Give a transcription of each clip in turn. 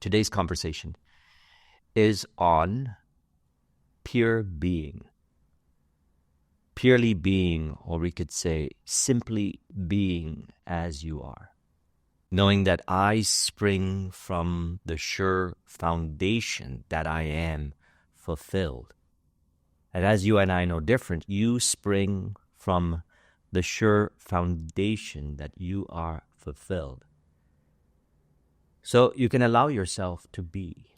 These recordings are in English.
today's conversation is on pure being. Purely being, or we could say simply being as you are. Knowing that I spring from the sure foundation that I am fulfilled. And as you and I know different, you spring from the sure foundation that you are fulfilled. So you can allow yourself to be.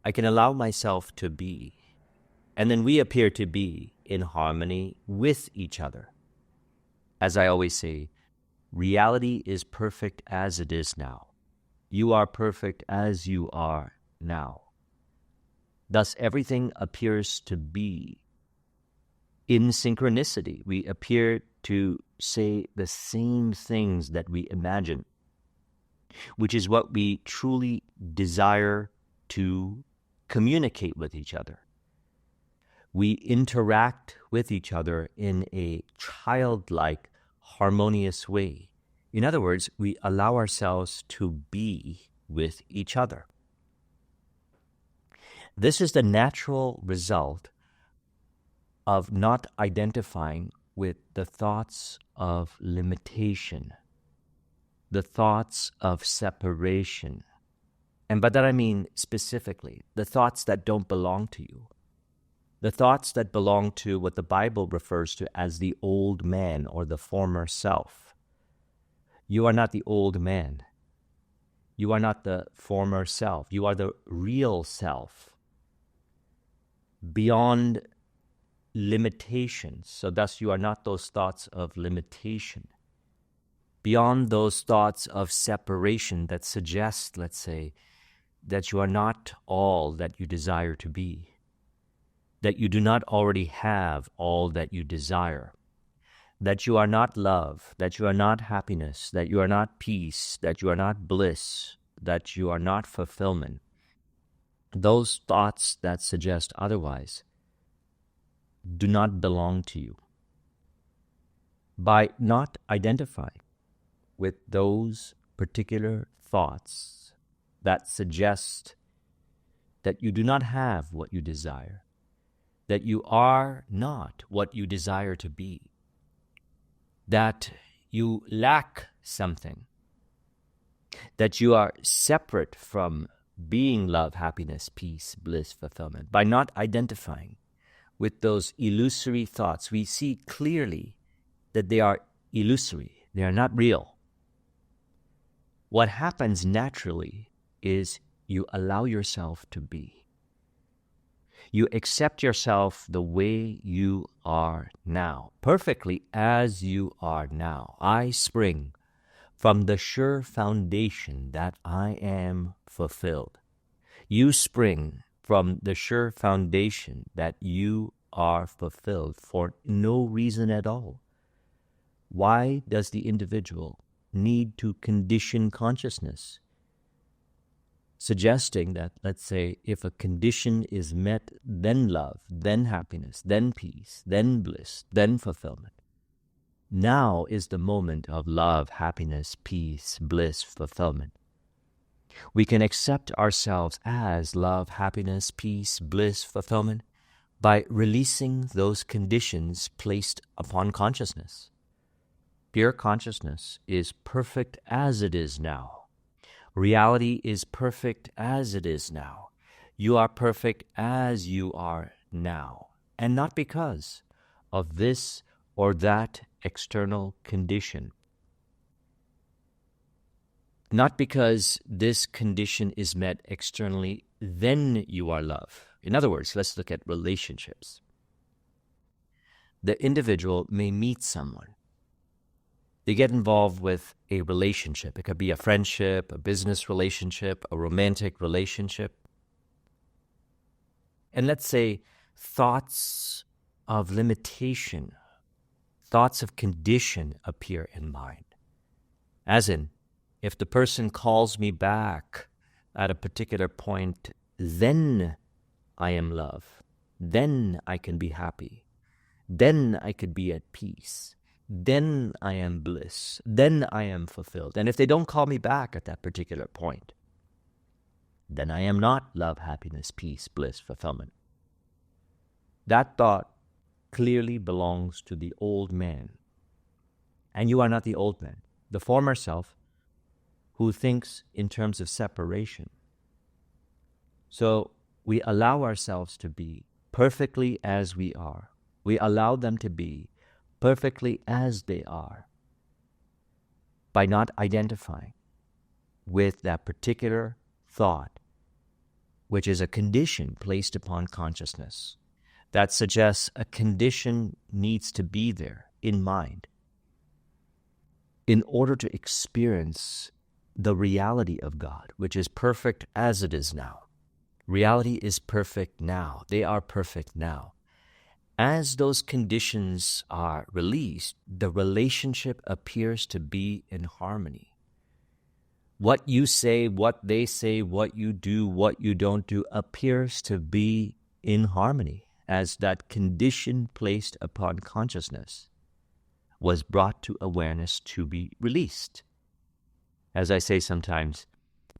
I can allow myself to be. And then we appear to be in harmony with each other. As I always say, reality is perfect as it is now. You are perfect as you are now. Thus, everything appears to be in synchronicity. We appear to say the same things that we imagine, which is what we truly desire to communicate with each other. We interact with each other in a childlike, harmonious way. In other words, we allow ourselves to be with each other. This is the natural result of not identifying with the thoughts of limitation, the thoughts of separation. And by that I mean specifically the thoughts that don't belong to you. The thoughts that belong to what the Bible refers to as the old man or the former self. You are not the old man. You are not the former self. You are the real self. Beyond limitations. So thus you are not those thoughts of limitation. Beyond those thoughts of separation that suggest, let's say, that you are not all that you desire to be. That you do not already have all that you desire, that you are not love, that you are not happiness, that you are not peace, that you are not bliss, that you are not fulfillment. Those thoughts that suggest otherwise do not belong to you. By not identifying with those particular thoughts that suggest that you do not have what you desire, that you are not what you desire to be, that you lack something, that you are separate from being love, happiness, peace, bliss, fulfillment. By not identifying with those illusory thoughts, we see clearly that they are illusory, they are not real. What happens naturally is you allow yourself to be. You accept yourself the way you are now, perfectly as you are now. I spring from the sure foundation that I am fulfilled. You spring from the sure foundation that you are fulfilled for no reason at all. Why does the individual need to condition consciousness? Suggesting that, let's say, if a condition is met, then love, then happiness, then peace, then bliss, then fulfillment. Now is the moment of love, happiness, peace, bliss, fulfillment. We can accept ourselves as love, happiness, peace, bliss, fulfillment by releasing those conditions placed upon consciousness. Pure consciousness is perfect as it is now. Reality is perfect as it is now. You are perfect as you are now, and not because of this or that external condition. Not because this condition is met externally, then you are love. In other words, let's look at relationships. The individual may meet someone. They get involved with a relationship. It could be a friendship, a business relationship, a romantic relationship. And let's say thoughts of limitation, thoughts of condition appear in mind. As in, if the person calls me back at a particular point, then I am love. Then I can be happy. Then I could be at peace. Then I am bliss. Then I am fulfilled. And if they don't call me back at that particular point, then I am not love, happiness, peace, bliss, fulfillment. That thought clearly belongs to the old man. And you are not the old man, the former self who thinks in terms of separation. So we allow ourselves to be perfectly as we are. We allow them to be perfectly as they are by not identifying with that particular thought, which is a condition placed upon consciousness that suggests a condition needs to be there in mind in order to experience the reality of God, which is perfect as it is now. Reality is perfect now. They are perfect now. As those conditions are released, the relationship appears to be in harmony. What you say, what they say, what you do, what you don't do appears to be in harmony as that condition placed upon consciousness was brought to awareness to be released. As I say sometimes,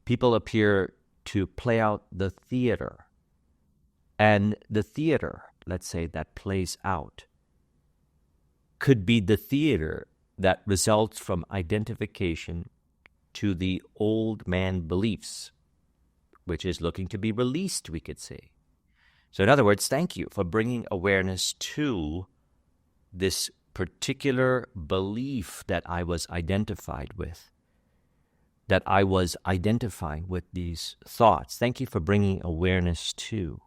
people appear to play out the theater. And the theater, let's say, that plays out could be the theater that results from identification to the old man beliefs, which is looking to be released, we could say. So in other words, thank you for bringing awareness to this particular belief that I was identified with, that I was identifying with these thoughts. Thank you for bringing awareness to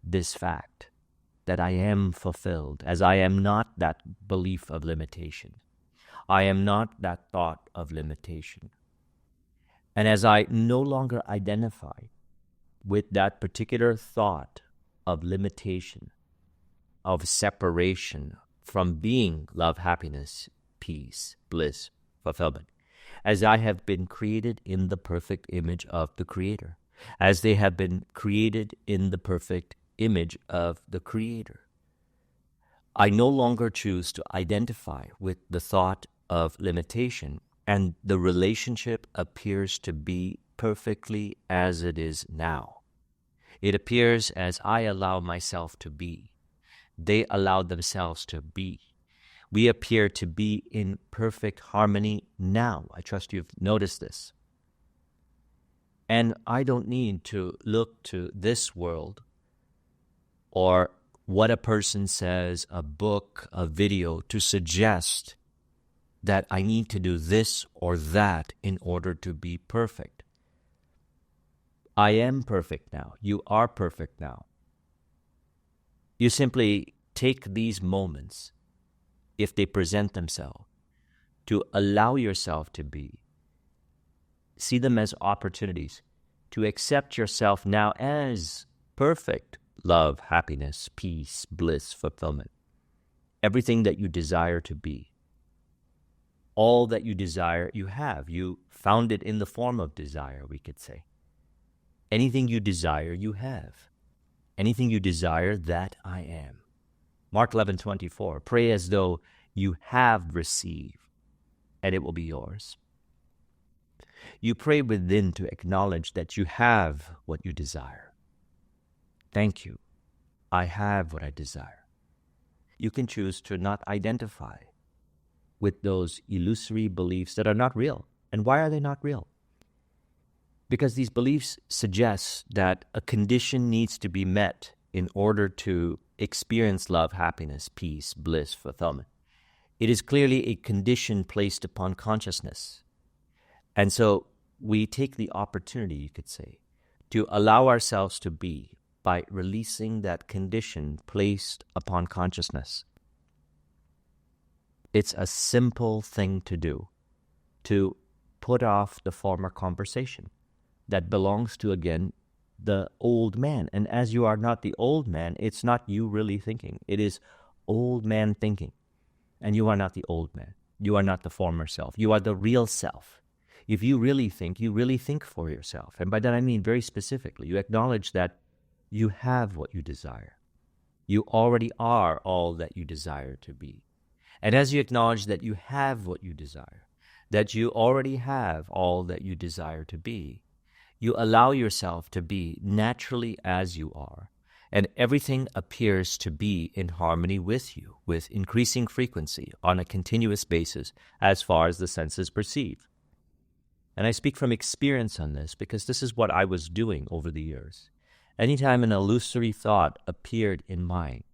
this fact that I am fulfilled, as I am not that belief of limitation. I am not that thought of limitation. And as I no longer identify with that particular thought of limitation, of separation from being love, happiness, peace, bliss, fulfillment, as I have been created in the perfect image of the Creator, as they have been created in the perfect image of the Creator, I no longer choose to identify with the thought of limitation, and the relationship appears to be perfectly as it is now. It appears as I allow myself to be. They allow themselves to be. We appear to be in perfect harmony now. I trust you've noticed this. And I don't need to look to this world or what a person says, a book, a video, to suggest that I need to do this or that in order to be perfect. I am perfect now. You are perfect now. You simply take these moments, if they present themselves, to allow yourself to be. See them as opportunities to accept yourself now as perfect love, happiness, peace, bliss, fulfillment. Everything that you desire to be. All that you desire, you have. You found it in the form of desire, we could say. Anything you desire, you have. Anything you desire, that I am. Mark 11:24. Pray as though you have received, and it will be yours. You pray within to acknowledge that you have what you desire. Thank you. I have what I desire. You can choose to not identify with those illusory beliefs that are not real. And why are they not real? Because these beliefs suggest that a condition needs to be met in order to experience love, happiness, peace, bliss, fulfillment. It is clearly a condition placed upon consciousness. And so we take the opportunity, you could say, to allow ourselves to be by releasing that condition placed upon consciousness. It's a simple thing to do, to put off the former conversation that belongs to, again, the old man. And as you are not the old man, it's not you really thinking. It is old man thinking. And you are not the old man. You are not the former self. You are the real self. If you really think for yourself. And by that I mean very specifically, you acknowledge that you have what you desire. You already are all that you desire to be. And as you acknowledge that you have what you desire, that you already have all that you desire to be, You allow yourself to be naturally as you are, and everything appears to be in harmony with you, with increasing frequency on a continuous basis as far as the senses perceive. And I speak from experience on this because this is what I was doing over the years. Anytime an illusory thought appeared in mind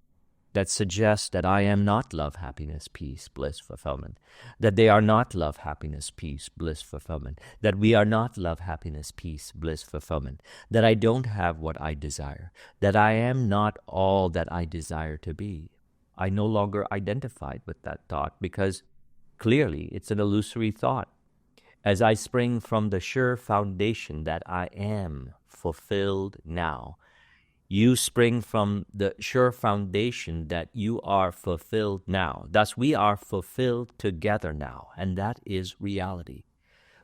that suggests that I am not love, happiness, peace, bliss, fulfillment, that they are not love, happiness, peace, bliss, fulfillment, that we are not love, happiness, peace, bliss, fulfillment, that I don't have what I desire, that I am not all that I desire to be. I no longer identified with that thought because clearly it's an illusory thought. As I spring from the sure foundation that I am fulfilled now, you spring from the sure foundation that you are fulfilled now. Thus, we are fulfilled together now, and that is reality.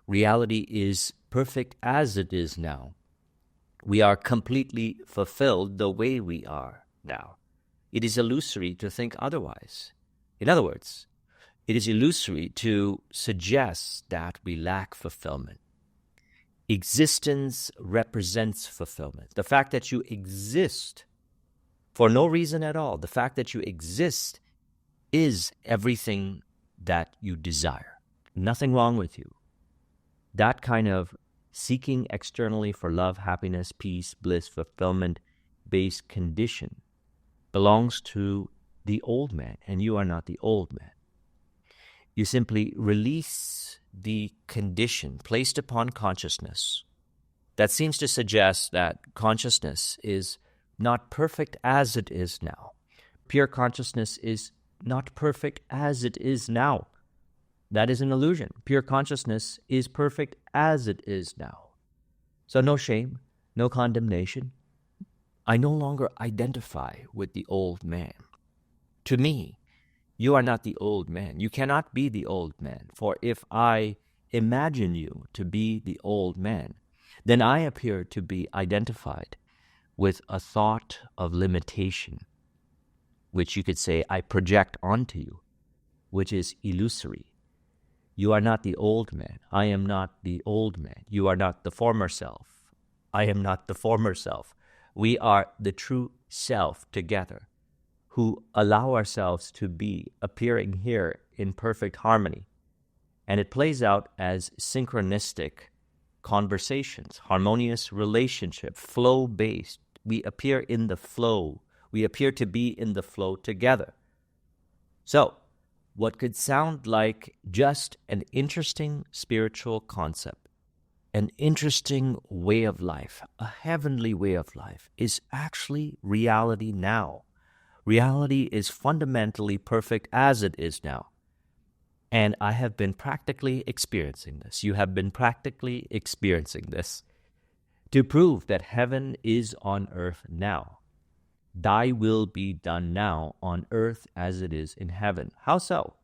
Reality is perfect as it is now. We are completely fulfilled the way we are now. It is illusory to think otherwise. In other words, it is illusory to suggest that we lack fulfillment. Existence represents fulfillment. The fact that you exist for no reason at all, the fact that you exist is everything that you desire. Nothing wrong with you. That kind of seeking externally for love, happiness, peace, bliss, fulfillment-based condition belongs to the old man, and you are not the old man. You simply release the condition placed upon consciousness that seems to suggest that consciousness is not perfect as it is now. Pure consciousness is not perfect as it is now. That is an illusion. Pure consciousness is perfect as it is now. So no shame, no condemnation. I no longer identify with the old man. To me, you are not the old man. You cannot be the old man. For if I imagine you to be the old man, then I appear to be identified with a thought of limitation, which you could say I project onto you, which is illusory. You are not the old man. I am not the old man. You are not the former self. I am not the former self. We are the true self together, who allow ourselves to be appearing here in perfect harmony. And it plays out as synchronistic conversations, harmonious relationship, flow-based. We appear in the flow. We appear to be in the flow together. So, what could sound like just an interesting spiritual concept, an interesting way of life, a heavenly way of life, is actually reality now. Reality is fundamentally perfect as it is now. And I have been practically experiencing this. You have been practically experiencing this to prove that heaven is on earth now. Thy will be done now on earth as it is in heaven. How so?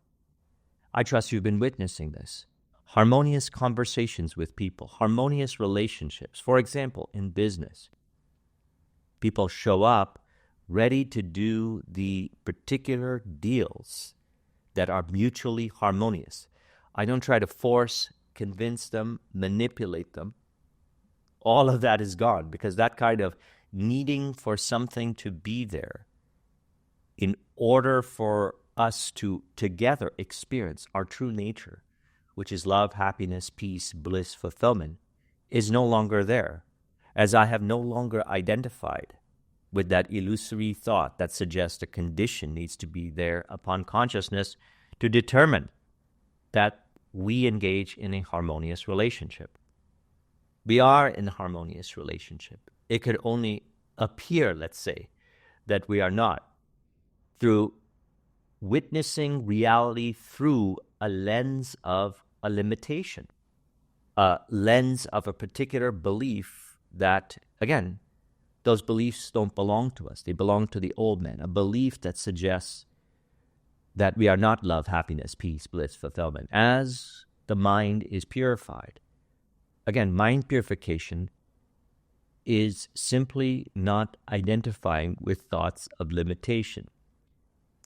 I trust you've been witnessing this. Harmonious conversations with people, harmonious relationships. For example, in business, people show up ready to do the particular deals that are mutually harmonious. I don't try to force, convince them, manipulate them. All of that is gone because that kind of needing for something to be there in order for us to together experience our true nature, which is love, happiness, peace, bliss, fulfillment, is no longer there, as I have no longer identified with that illusory thought that suggests a condition needs to be there upon consciousness to determine that we engage in a harmonious relationship. We are in a harmonious relationship. It could only appear, let's say, that we are not, through witnessing reality through a lens of a limitation, a lens of a particular belief that, again, those beliefs don't belong to us. They belong to the old man, a belief that suggests that we are not love, happiness, peace, bliss, fulfillment. As the mind is purified, again, mind purification is simply not identifying with thoughts of limitation,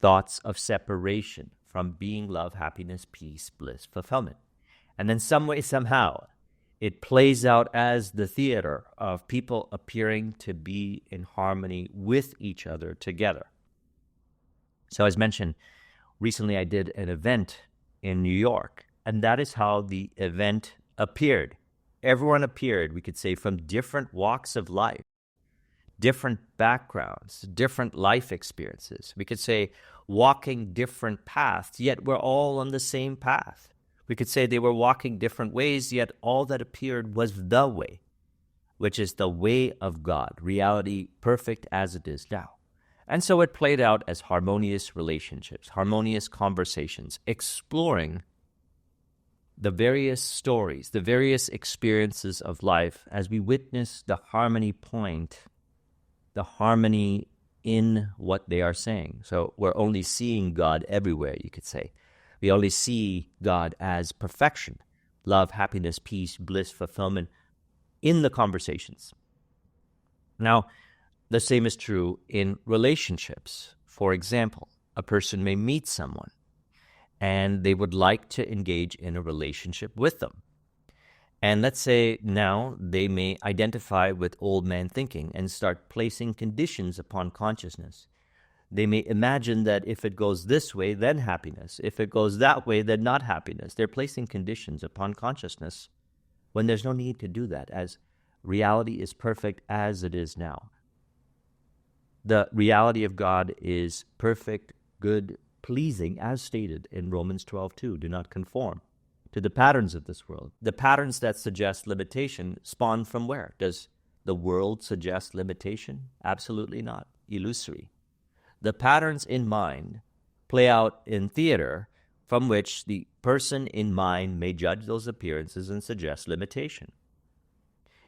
thoughts of separation from being love, happiness, peace, bliss, fulfillment. And then some way, somehow, It plays out as the theater of people appearing to be in harmony with each other together. So as mentioned, recently I did an event in New York, and that is how the event appeared. Everyone appeared, we could say, from different walks of life, different backgrounds, different life experiences. We could say walking different paths, yet we're all on the same path. We could say they were walking different ways, yet all that appeared was the way, which is the way of God, reality perfect as it is now. And so it played out as harmonious relationships, harmonious conversations, exploring the various stories, the various experiences of life as we witness the harmony point, the harmony in what they are saying. So we're only seeing God everywhere, you could say. We only see God as perfection, love, happiness, peace, bliss, fulfillment in the conversations. Now, the same is true in relationships. For example, a person may meet someone and they would like to engage in a relationship with them. And let's say now they may identify with old man thinking and start placing conditions upon consciousness. They may imagine that if it goes this way, then happiness. If it goes that way, then not happiness. They're placing conditions upon consciousness when there's no need to do that, as reality is perfect as it is now. The reality of God is perfect, good, pleasing, as stated in Romans 12:2. Do not conform to the patterns of this world. The patterns that suggest limitation spawn from where? Does the world suggest limitation? Absolutely not. Illusory. The patterns in mind play out in theater from which the person in mind may judge those appearances and suggest limitation.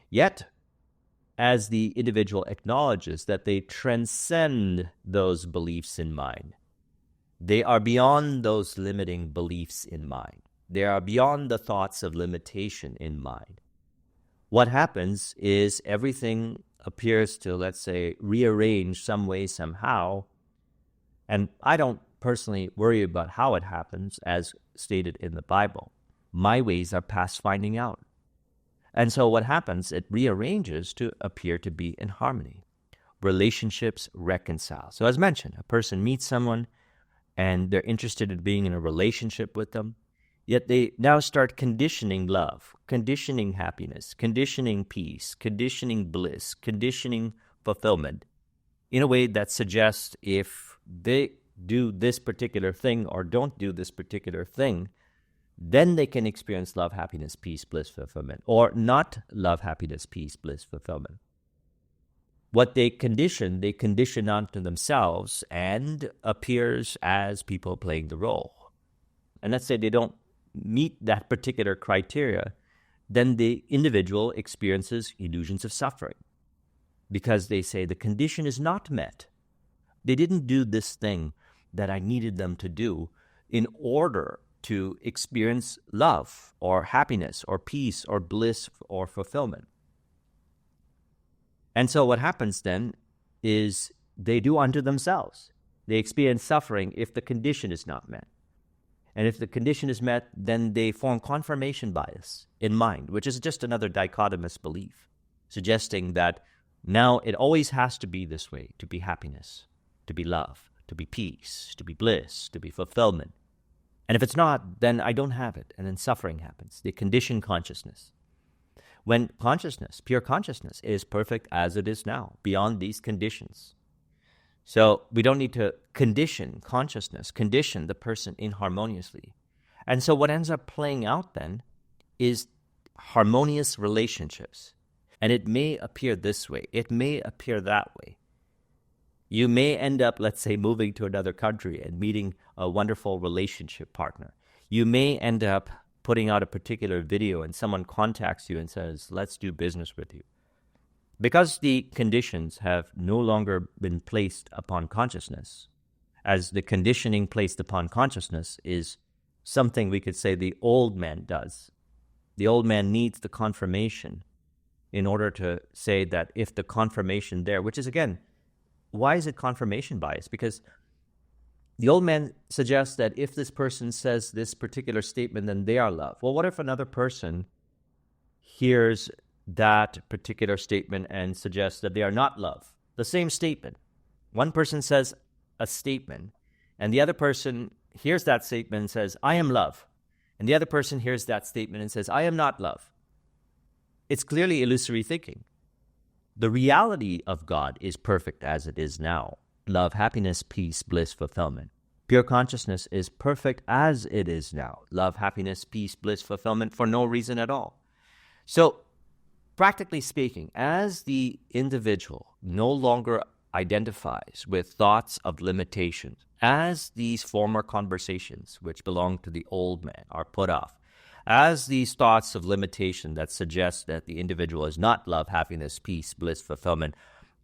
Yet, as the individual acknowledges that they transcend those beliefs in mind, they are beyond those limiting beliefs in mind. They are beyond the thoughts of limitation in mind. What happens is everything appears to, let's say, rearrange some way, somehow. And I don't personally worry about how it happens, as stated in the Bible. My ways are past finding out. And so what happens, it rearranges to appear to be in harmony. Relationships reconcile. So as mentioned, a person meets someone and they're interested in being in a relationship with them, yet they now start conditioning love, conditioning happiness, conditioning peace, conditioning bliss, conditioning fulfillment in a way that suggests if they do this particular thing or don't do this particular thing, then they can experience love, happiness, peace, bliss, fulfillment, or not love, happiness, peace, bliss, fulfillment. What they condition onto themselves and appears as people playing the role. And let's say they don't meet that particular criteria, then the individual experiences illusions of suffering because they say the condition is not met. They didn't do this thing that I needed them to do in order to experience love or happiness or peace or bliss or fulfillment. And so what happens then is they do unto themselves. They experience suffering if the condition is not met. And if the condition is met, then they form confirmation bias in mind, which is just another dichotomous belief, suggesting that now it always has to be this way, to be happiness, to be love, to be peace, to be bliss, to be fulfillment. And if it's not, then I don't have it, and then suffering happens. They condition consciousness. When consciousness, pure consciousness, is perfect as it is now, beyond these conditions. So we don't need to condition consciousness, condition the person inharmoniously. And so what ends up playing out then is harmonious relationships. And it may appear this way. It may appear that way. You may end up, let's say, moving to another country and meeting a wonderful relationship partner. You may end up putting out a particular video and someone contacts you and says, let's do business with you. Because the conditions have no longer been placed upon consciousness, as the conditioning placed upon consciousness is something we could say the old man does. The old man needs the confirmation in order to say that if the confirmation there, which is again, why is it confirmation bias? Because the old man suggests that if this person says this particular statement, then they are love. Well, what if another person hears that particular statement and suggests that they are not love. The same statement. One person says a statement, and the other person hears that statement and says, I am love. And the other person hears that statement and says, I am not love. It's clearly illusory thinking. The reality of God is perfect as it is now. Love, happiness, peace, bliss, fulfillment. Pure consciousness is perfect as it is now. Love, happiness, peace, bliss, fulfillment for no reason at all. So, practically speaking, as the individual no longer identifies with thoughts of limitation, as these former conversations which belong to the old man are put off, as these thoughts of limitation that suggest that the individual is not love, happiness, peace, bliss, fulfillment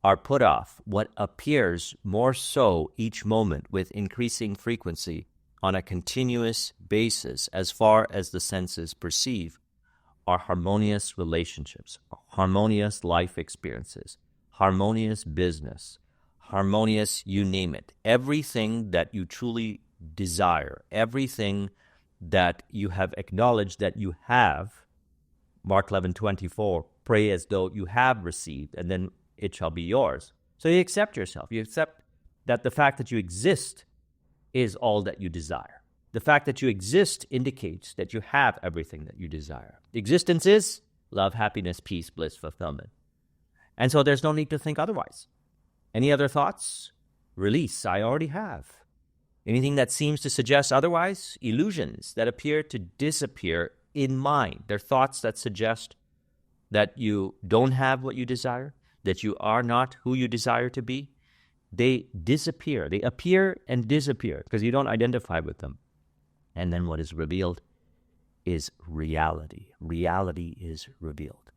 are put off, what appears more so each moment with increasing frequency on a continuous basis as far as the senses perceive are harmonious relationships, harmonious life experiences, harmonious business, harmonious you name it. Everything that you truly desire, everything that you have acknowledged that you have, Mark 11:24, pray as though you have received, and then it shall be yours. So you accept yourself. You accept that the fact that you exist is all that you desire. The fact that you exist indicates that you have everything that you desire. Existence is love, happiness, peace, bliss, fulfillment. And so there's no need to think otherwise. Any other thoughts? Release. I already have. Anything that seems to suggest otherwise? Illusions that appear to disappear in mind. They're thoughts that suggest that you don't have what you desire, that you are not who you desire to be. They disappear. They appear and disappear because you don't identify with them. And then what is revealed is reality. Reality is revealed.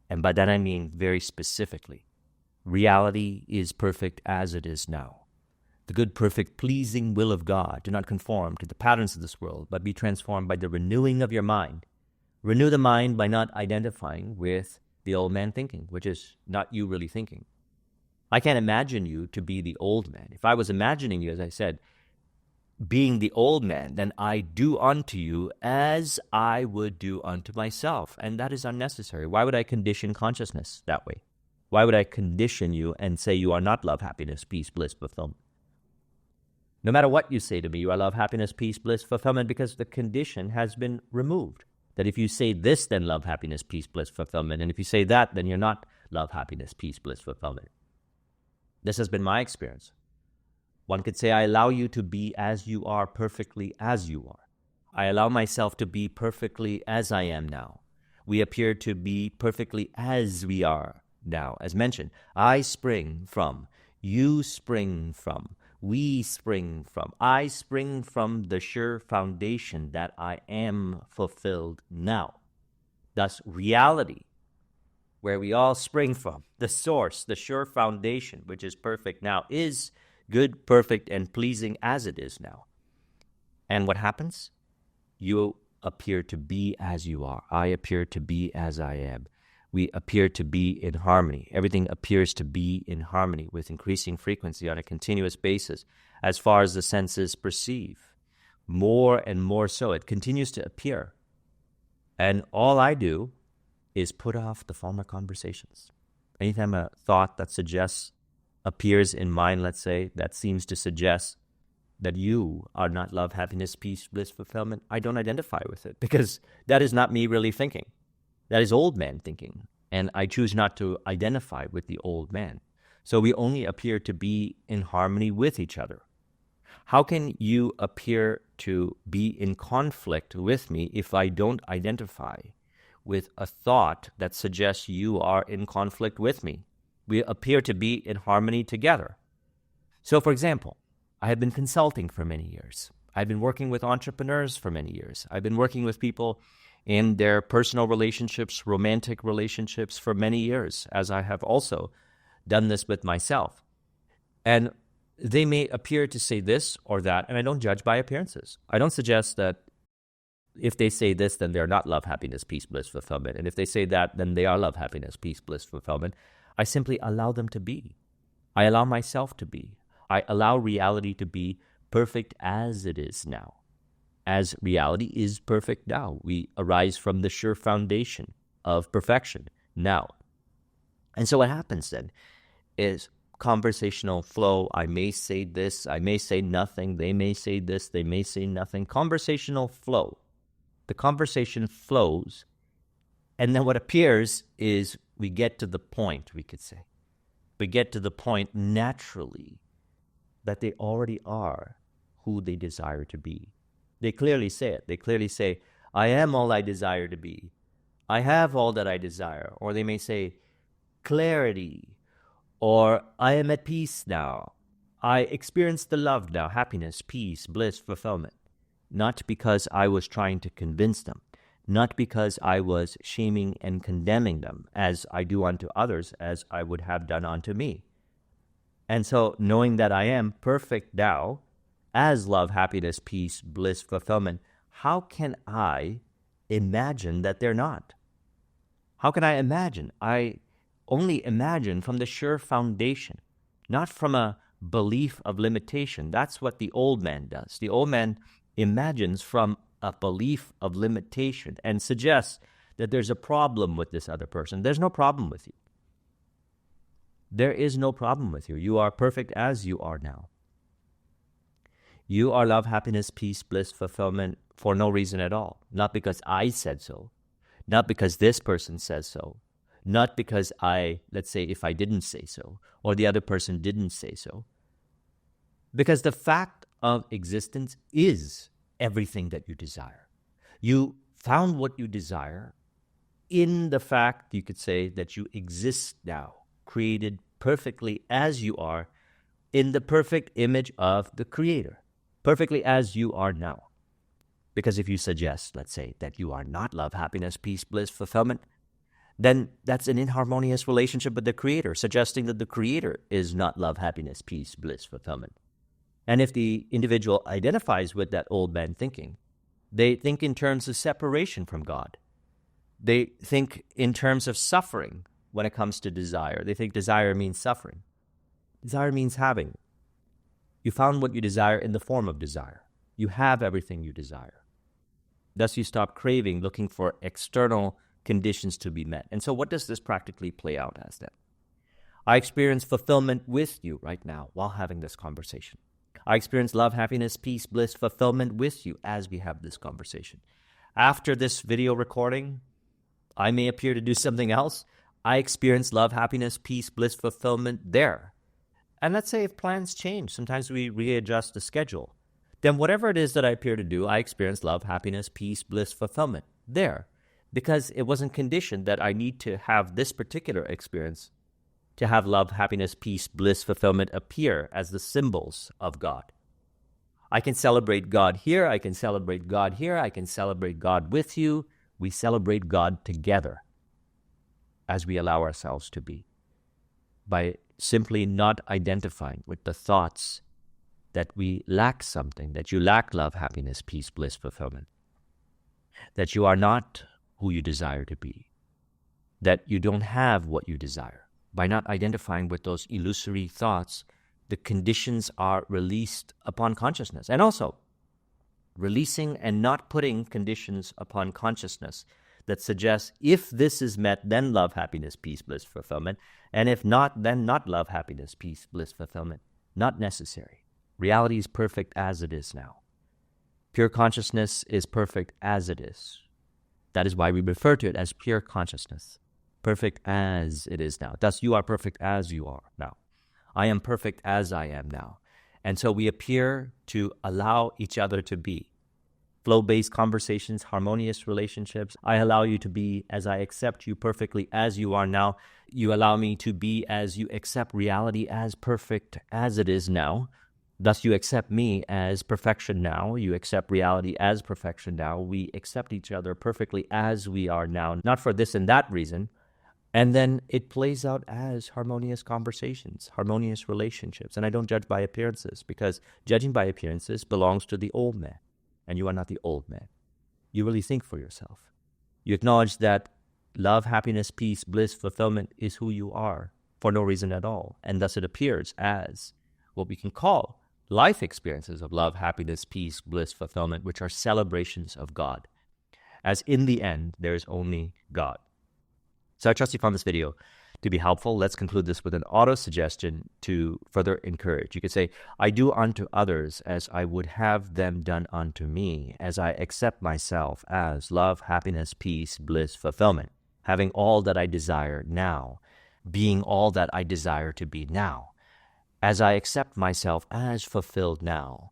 And by that I mean very specifically, reality is perfect as it is now. The good, perfect, pleasing will of God. Do not conform to the patterns of this world, but be transformed by the renewing of your mind. Renew the mind by not identifying with the old man thinking, which is not you really thinking. I can't imagine you to be the old man. If I was imagining you, as I said, being the old man, then I do unto you as I would do unto myself. And that is unnecessary. Why would I condition consciousness that way? Why would I condition you and say you are not love, happiness, peace, bliss, fulfillment? No matter what you say to me, you are love, happiness, peace, bliss, fulfillment, because the condition has been removed. That if you say this, then love, happiness, peace, bliss, fulfillment. And if you say that, then you're not love, happiness, peace, bliss, fulfillment. This has been my experience. One could say, I allow you to be as you are, perfectly as you are. I allow myself to be perfectly as I am now. We appear to be perfectly as we are now. As mentioned, I spring from, you spring from, we spring from, I spring from the sure foundation that I am fulfilled now. Thus, reality, where we all spring from, the source, the sure foundation, which is perfect now, is good, perfect, and pleasing as it is now. And what happens? You appear to be as you are. I appear to be as I am. We appear to be in harmony. Everything appears to be in harmony with increasing frequency on a continuous basis as far as the senses perceive. More and more so. It continues to appear. And all I do is put off the former conversations. Anytime a thought that suggests, appears in mind, let's say, that seems to suggest that you are not love, happiness, peace, bliss, fulfillment, I don't identify with it because that is not me really thinking. That is old man thinking, and I choose not to identify with the old man. So we only appear to be in harmony with each other. How can you appear to be in conflict with me if I don't identify with a thought that suggests you are in conflict with me? We appear to be in harmony together. So, for example, I have been consulting for many years. I've been working with entrepreneurs for many years. I've been working with people in their personal relationships, romantic relationships for many years, as I have also done this with myself. And they may appear to say this or that, and I don't judge by appearances. I don't suggest that if they say this, then they're not love, happiness, peace, bliss, fulfillment. And if they say that, then they are love, happiness, peace, bliss, fulfillment. I simply allow them to be. I allow myself to be. I allow reality to be perfect as it is now. As reality is perfect now. We arise from the sure foundation of perfection now. And so what happens then is conversational flow. I may say this, I may say nothing, they may say this, they may say nothing. Conversational flow. The conversation flows, and then what appears is we get to the point, we could say. We get to the point naturally that they already are who they desire to be. They clearly say it. They clearly say, I am all I desire to be. I have all that I desire. Or they may say, clarity, or I am at peace now. I experience the love now, happiness, peace, bliss, fulfillment. Not because I was trying to convince them, not because I was shaming and condemning them, as I do unto others, as I would have done unto me. And so, knowing that I am perfect now, as love, happiness, peace, bliss, fulfillment, how can I imagine that they're not? How can I imagine? I only imagine from the sure foundation, not from a belief of limitation. That's what the old man does. The old man imagines from a belief of limitation and suggests that there's a problem with this other person. There's no problem with you. There is no problem with you. You are perfect as you are now. You are love, happiness, peace, bliss, fulfillment for no reason at all. Not because I said so. Not because this person says so. Not because let's say if I didn't say so, or the other person didn't say so. Because the fact of existence is everything that you desire. You found what you desire in the fact, you could say, that you exist now, created perfectly as you are, in the perfect image of the Creator, perfectly as you are now. Because if you suggest, let's say, that you are not love, happiness, peace, bliss, fulfillment, then that's an inharmonious relationship with the Creator, suggesting that the Creator is not love, happiness, peace, bliss, fulfillment. And if the individual identifies with that old man thinking, they think in terms of separation from God. They think in terms of suffering when it comes to desire. They think desire means suffering. Desire means having. You found what you desire in the form of desire. You have everything you desire. Thus you stop craving, looking for external conditions to be met. And so what does this practically play out as then? I experience fulfillment with you right now while having this conversation. I experience love, happiness, peace, bliss, fulfillment with you as we have this conversation. After this video recording, I may appear to do something else. I experience love, happiness, peace, bliss, fulfillment there. And let's say if plans change, sometimes we readjust the schedule. Then whatever it is that I appear to do, I experience love, happiness, peace, bliss, fulfillment there. Because it wasn't conditioned that I need to have this particular experience to have love, happiness, peace, bliss, fulfillment appear as the symbols of God. I can celebrate God here, I can celebrate God here, I can celebrate God with you. We celebrate God together as we allow ourselves to be, by simply not identifying with the thoughts that we lack something, that you lack love, happiness, peace, bliss, fulfillment, that you are not who you desire to be, that you don't have what you desire. By not identifying with those illusory thoughts, the conditions are released upon consciousness. And also, releasing and not putting conditions upon consciousness that suggests if this is met, then love, happiness, peace, bliss, fulfillment. And if not, then not love, happiness, peace, bliss, fulfillment. Not necessary. Reality is perfect as it is now. Pure consciousness is perfect as it is. That is why we refer to it as pure consciousness. Perfect as it is now. Thus, you are perfect as you are now. I am perfect as I am now. And so we appear to allow each other to be. Flow-based conversations, harmonious relationships. I allow you to be as I accept you perfectly as you are now. You allow me to be as you accept reality as perfect as it is now. Thus you accept me as perfection now. You accept reality as perfection now. We accept each other perfectly as we are now, not for this and that reason. And then it plays out as harmonious conversations, harmonious relationships. And I don't judge by appearances, because judging by appearances belongs to the old man. And you are not the old man. You really think for yourself. You acknowledge that love, happiness, peace, bliss, fulfillment is who you are for no reason at all. And thus it appears as what we can call life experiences of love, happiness, peace, bliss, fulfillment, which are celebrations of God. As in the end, there is only God. So I trust you found this video to be helpful. Let's conclude this with an auto-suggestion to further encourage. You could say, I do unto others as I would have them done unto me, as I accept myself as love, happiness, peace, bliss, fulfillment, having all that I desire now, being all that I desire to be now. As I accept myself as fulfilled now,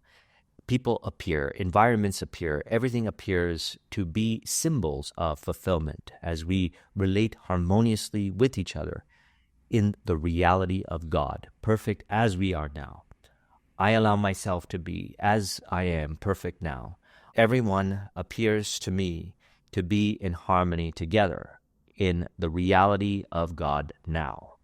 people appear, environments appear, everything appears to be symbols of fulfillment as we relate harmoniously with each other in the reality of God, perfect as we are now. I allow myself to be as I am, perfect now. Everyone appears to me to be in harmony together in the reality of God now.